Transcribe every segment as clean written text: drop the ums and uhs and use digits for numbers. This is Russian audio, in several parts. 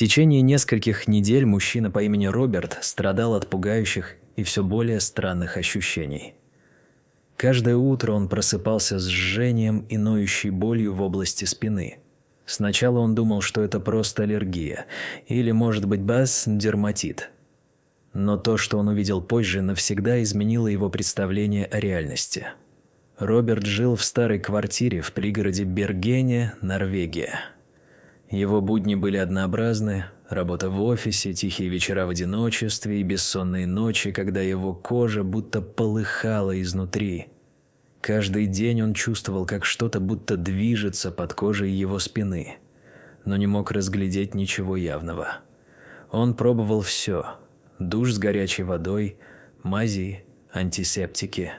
течение нескольких недель мужчина по имени Роберт страдал от пугающих и все более странных ощущений. Каждое утро он просыпался с жжением и ноющей болью в области спины. Сначала он думал, что это просто аллергия, или, может быть, дерматит. Но то, что он увидел позже, навсегда изменило его представление о реальности. Роберт жил в старой квартире в пригороде Бергене, Норвегия. Его будни были однообразны: работа в офисе, тихие вечера в одиночестве и бессонные ночи, когда его кожа будто полыхала изнутри. Каждый день он чувствовал, как что-то будто движется под кожей его спины, но не мог разглядеть ничего явного. Он пробовал все: душ с горячей водой, мази, антисептики.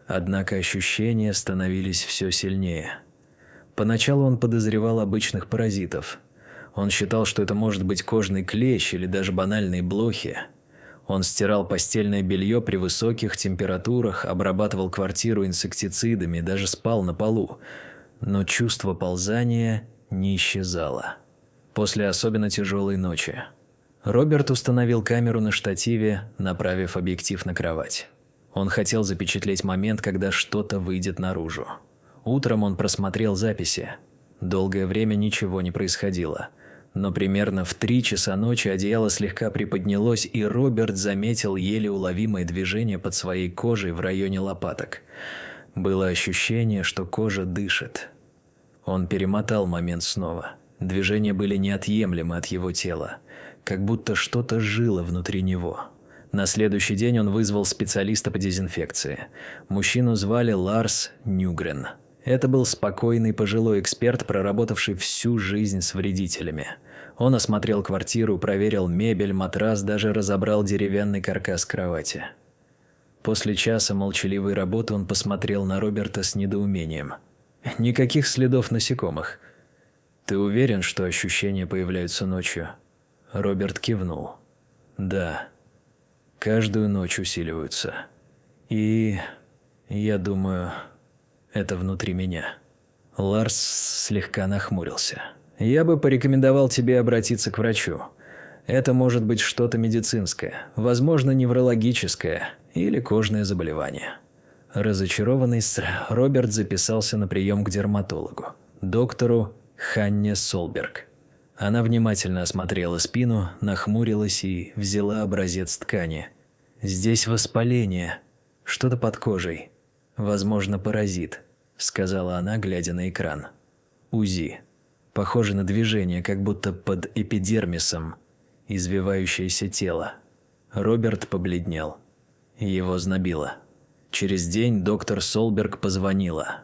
Однако ощущения становились все сильнее. Поначалу он подозревал обычных паразитов. Он считал, что это может быть кожный клещ или даже банальные блохи. Он стирал постельное белье при высоких температурах, обрабатывал квартиру инсектицидами, даже спал на полу. Но чувство ползания не исчезало. После особенно тяжелой ночи. Роберт установил камеру на штативе, направив объектив на кровать. Он хотел запечатлеть момент, когда что-то выйдет наружу. Утром он просмотрел записи. Долгое время ничего не происходило. Но примерно в 3 часа ночи одеяло слегка приподнялось, и Роберт заметил еле уловимое движение под своей кожей в районе лопаток. Было ощущение, что кожа дышит. Он перемотал момент снова. Движения были неотъемлемы от его тела, как будто что-то жило внутри него. На следующий день он вызвал специалиста по дезинфекции. Мужчину звали Ларс Нюгрен. Это был спокойный пожилой эксперт, проработавший всю жизнь с вредителями. Он осмотрел квартиру, проверил мебель, матрас, даже разобрал деревянный каркас кровати. После часа молчаливой работы он посмотрел на Роберта с недоумением. «Никаких следов насекомых. Ты уверен, что ощущения появляются ночью?» Роберт кивнул. «Да. Каждую ночь усиливаются. И я думаю, это внутри меня». Ларс слегка нахмурился. «Я бы порекомендовал тебе обратиться к врачу. Это может быть что-то медицинское, возможно, неврологическое или кожное заболевание». Разочарованный, Роберт записался на прием к дерматологу, доктору Ханне Солберг. Она внимательно осмотрела спину, нахмурилась и взяла образец ткани. «Здесь воспаление, что-то под кожей, возможно, паразит», – сказала она, глядя на экран. «УЗИ. Похоже на движение, как будто под эпидермисом, извивающееся тело». Роберт побледнел. Его знобило. Через день доктор Солберг позвонила.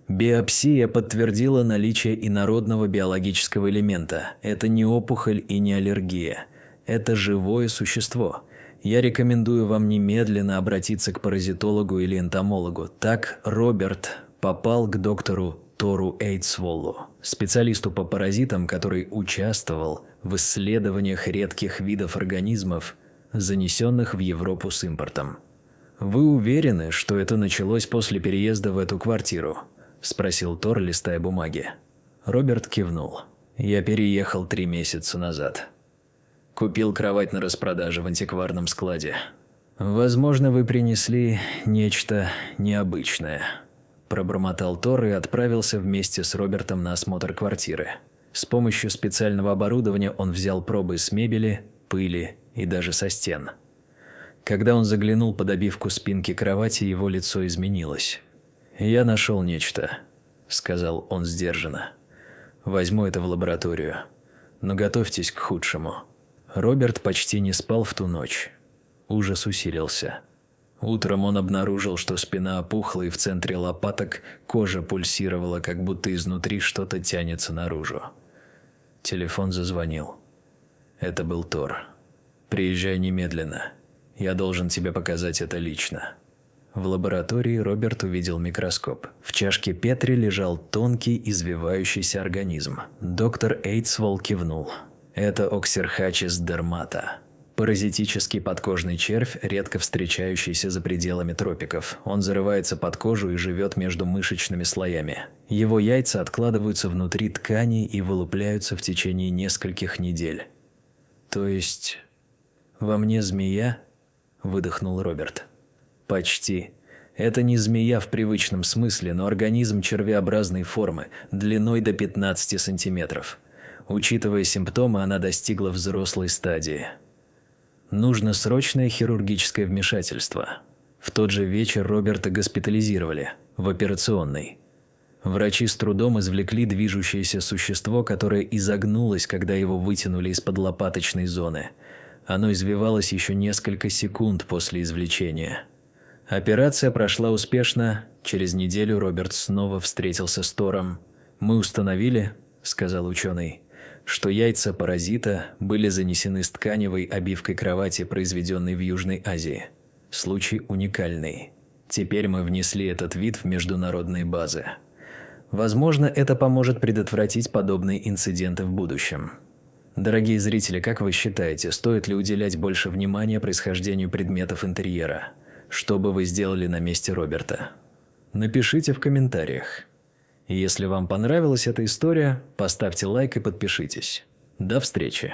Биопсия подтвердила наличие инородного биологического элемента. Это не опухоль и не аллергия. Это живое существо. Я рекомендую вам немедленно обратиться к паразитологу или энтомологу. Так Роберт попал к доктору Тору Эйдсволлу, специалисту по паразитам, который участвовал в исследованиях редких видов организмов, занесенных в Европу с импортом. «Вы уверены, что это началось после переезда в эту квартиру?» – спросил Тор, листая бумаги. Роберт кивнул. «Я переехал 3 месяца назад. Купил кровать на распродаже в антикварном складе. Возможно, вы принесли нечто необычное», – пробормотал Тор и отправился вместе с Робертом на осмотр квартиры. С помощью специального оборудования он взял пробы с мебели, пыли и даже со стен. Когда он заглянул под обивку спинки кровати, его лицо изменилось. «Я нашел нечто», – сказал он сдержанно. «Возьму это в лабораторию. Но готовьтесь к худшему». Роберт почти не спал в ту ночь. Ужас усилился. Утром он обнаружил, что спина опухла, и в центре лопаток кожа пульсировала, как будто изнутри что-то тянется наружу. Телефон зазвонил. Это был Тор. «Приезжай немедленно. Я должен тебе показать это лично». В лаборатории Роберт увидел микроскоп. В чашке Петри лежал тонкий извивающийся организм. Доктор Эйдсволл кивнул. Это Оксерхачис дермата. Паразитический подкожный червь, редко встречающийся за пределами тропиков. Он зарывается под кожу и живет между мышечными слоями. Его яйца откладываются внутри ткани и вылупляются в течение нескольких недель. То есть во мне змея? Выдохнул Роберт. Почти. Это не змея в привычном смысле, но организм червеобразной формы, длиной до 15 сантиметров. Учитывая симптомы, она достигла взрослой стадии. Нужно срочное хирургическое вмешательство. В тот же вечер Роберта госпитализировали в операционной. Врачи с трудом извлекли движущееся существо, которое изогнулось, когда его вытянули из-под лопаточной зоны. Оно извивалось еще несколько секунд после извлечения. Операция прошла успешно. Через неделю Роберт снова встретился с Тором. «Мы установили, — сказал ученый, — что яйца паразита были занесены с тканевой обивкой кровати, произведенной в Южной Азии. Случай уникальный. Теперь мы внесли этот вид в международные базы. Возможно, это поможет предотвратить подобные инциденты в будущем. Дорогие зрители, как вы считаете, стоит ли уделять больше внимания происхождению предметов интерьера? Что бы вы сделали на месте Роберта? Напишите в комментариях. И если вам понравилась эта история, поставьте лайк и подпишитесь. До встречи!